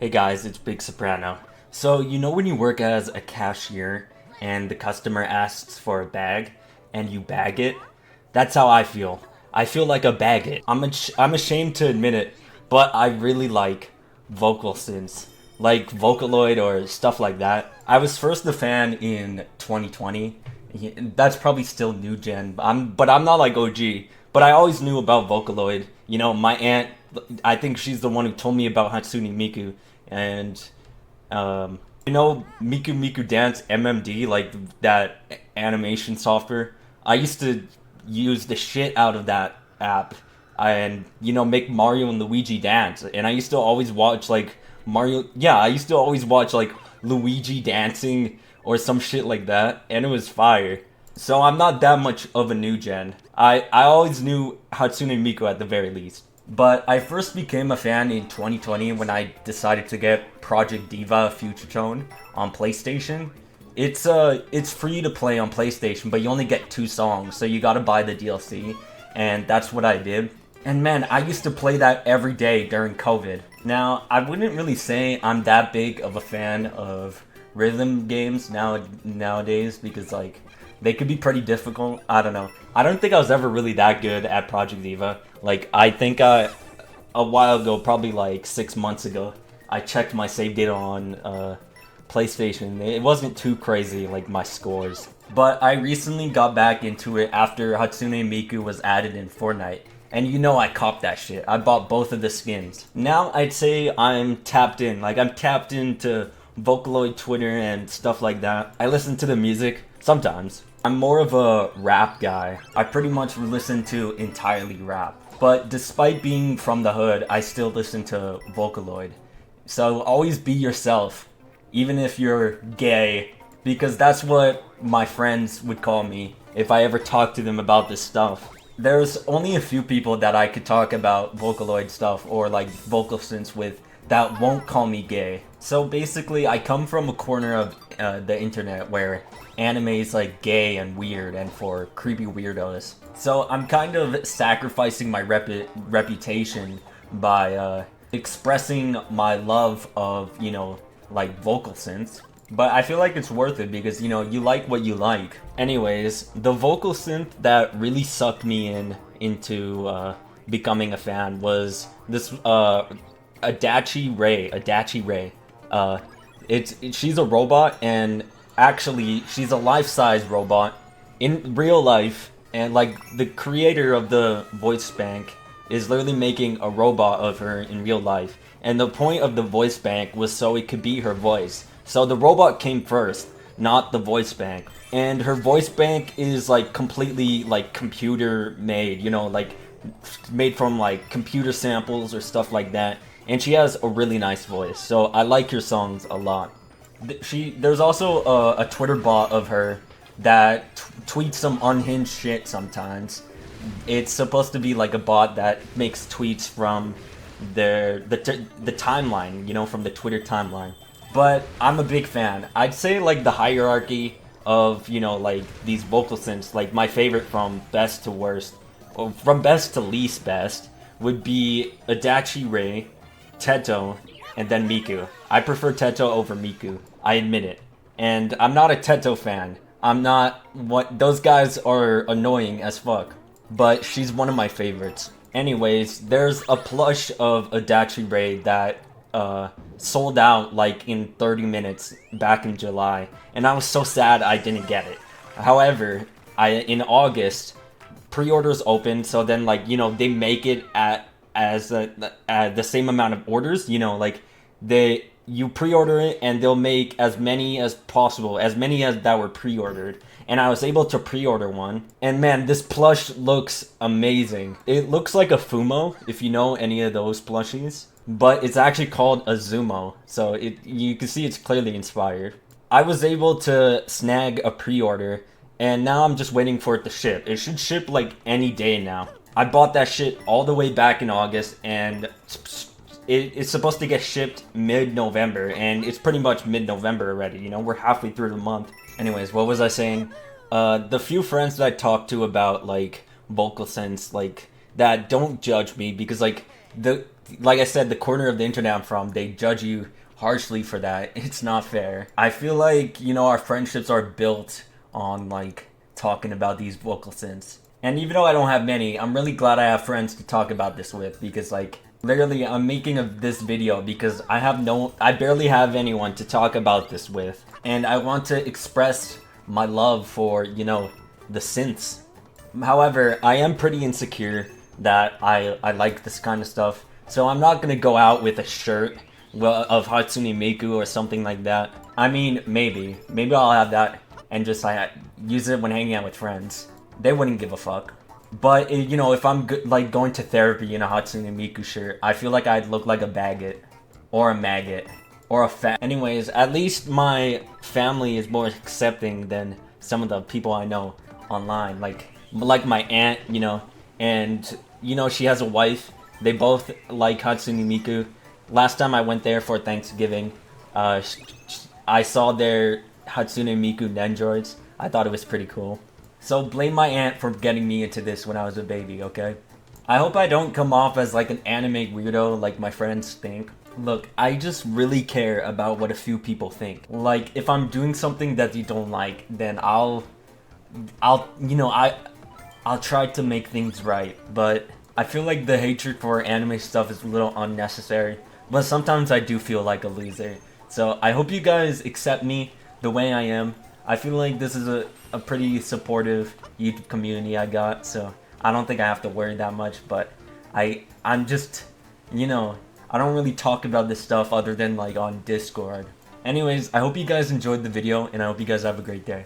Hey guys, it's Big Soprano. So, you know when you work as a cashier and the customer asks for a bag and you bag it? That's how I feel. I feel like a bag it. I'm ashamed to admit it, but I really like vocal synths, like vocaloid or stuff like that. I was first a fan in 2020. That's probably still new gen, but I'm not like OG. But I always knew about vocaloid. You know, my aunt, I think she's the one who told me about hatsune miku, and mikumikudance MMD, like that animation software. I used to use the shit out of that app and make Mario and Luigi dance, and I used to always watch like Mario. Yeah, I used to always watch like Luigi dancing or some shit like that, and it was fire. So I'm not that much of a new gen. I always knew Hatsune Miku at the very least. But I first became a fan in 2020 when I decided to get Project Diva Future Tone on PlayStation. It's free to play on PlayStation, but you only get 2 songs, so you gotta buy the DLC, and that's what I did. And man, I used to play that every day during COVID. Now, I wouldn't really say I'm that big of a fan of rhythm games nowadays because like they could be pretty difficult. I don't know. I don't think I was ever really that good at Project Diva. Like, I think a while ago, probably like 6 months ago, I checked my save data on PlayStation. It wasn't too crazy, like my scores. But I recently got back into it after Hatsune Miku was added in Fortnite. And you know I copped that shit. I bought both of the skins. Now I'd say I'm tapped in. Like, I'm tapped into Vocaloid Twitter and stuff like that. I listen to the music sometimes. I'm more of a rap guy. I pretty much listen to entirely rap. But despite being from the hood, I still listen to Vocaloid. So always be yourself, even if you're gay, because that's what my friends would call me if I ever talked to them about this stuff. There's only a few people that I could talk about Vocaloid stuff or like vocal synths with that won't call me gay. So basically, I come from a corner of the internet where anime is like gay and weird and for creepy weirdos. So I'm kind of sacrificing my reputation by expressing my love of, like vocal synths. But I feel like it's worth it because, you like what you like. Anyways, the vocal synth that really sucked me into becoming a fan was this Adachi Rei. She's a robot, and actually she's a life-size robot in real life, and like the creator of the voicebank is literally making a robot of her in real life. And the point of the voicebank was so it could be her voice. So the robot came first, not the voicebank. And her voicebank is like completely like computer made, like made from like computer samples or stuff like that. And she has a really nice voice, so I like her songs a lot. There's also a Twitter bot of her that tweets some unhinged shit sometimes. It's supposed to be like a bot that makes tweets from the timeline, from the Twitter timeline. But I'm a big fan. I'd say like the hierarchy of, like these vocal synths, like my favorite from best to worst, or from best to least best, would be Adachi Rei, Teto, and then Miku. I prefer Teto over Miku. I admit it. And I'm not a Teto fan. Those guys are annoying as fuck. But she's one of my favorites. Anyways, there's a plush of Adachi Rei that sold out like in 30 minutes back in July. And I was so sad I didn't get it. However, in August, pre-orders opened, so then like, they make it at the same amount of orders, like you pre-order it and they'll make as many as possible, as many as that were pre-ordered. And I was able to pre-order one, and man, this plush looks amazing. It looks like a Fumo, if you know any of those plushies, but it's actually called a Zumo, so you can see it's clearly inspired. I was able to snag a pre-order, and now I'm just waiting for it to ship. It should ship like any day now. I bought that shit all the way back in August, and it's supposed to get shipped mid-November, and it's pretty much mid-November already, we're halfway through the month. Anyways, what was I saying? The few friends that I talked to about, like, vocal synths, like, that don't judge me, because, like, like I said, the corner of the internet I'm from, they judge you harshly for that. It's not fair. I feel like, you know, our friendships are built on like talking about these vocal synths. And even though I don't have many, I'm really glad I have friends to talk about this with, because like literally I'm making this video because I barely have anyone to talk about this with. And I want to express my love for, you know, the synths. However, I am pretty insecure that I like this kind of stuff. So I'm not gonna go out with a shirt of Hatsune Miku or something like that. I mean, maybe I'll have that and just use it when hanging out with friends. They wouldn't give a fuck. But you know, if I'm like going to therapy in a Hatsune Miku shirt, I feel like I'd look like a baguette or a maggot or a fat. Anyways, at least my family is more accepting than some of the people I know online. Like my aunt, you know, and you know, she has a wife. They both like Hatsune Miku. Last time I went there for Thanksgiving, I saw their Hatsune Miku Nendroids. I thought it was pretty cool. So blame my aunt for getting me into this when I was a baby, okay? I hope I don't come off as like an anime weirdo like my friends think. Look, I just really care about what a few people think. Like, if I'm doing something that you don't like, then I'll try to make things right. But I feel like the hatred for anime stuff is a little unnecessary. But sometimes I do feel like a loser. So I hope you guys accept me the way I am. I feel like this is a pretty supportive YouTube community I got, so I don't think I have to worry that much. But I'm just, you know, I don't really talk about this stuff other than like on Discord. Anyways, I hope you guys enjoyed the video, and I hope you guys have a great day.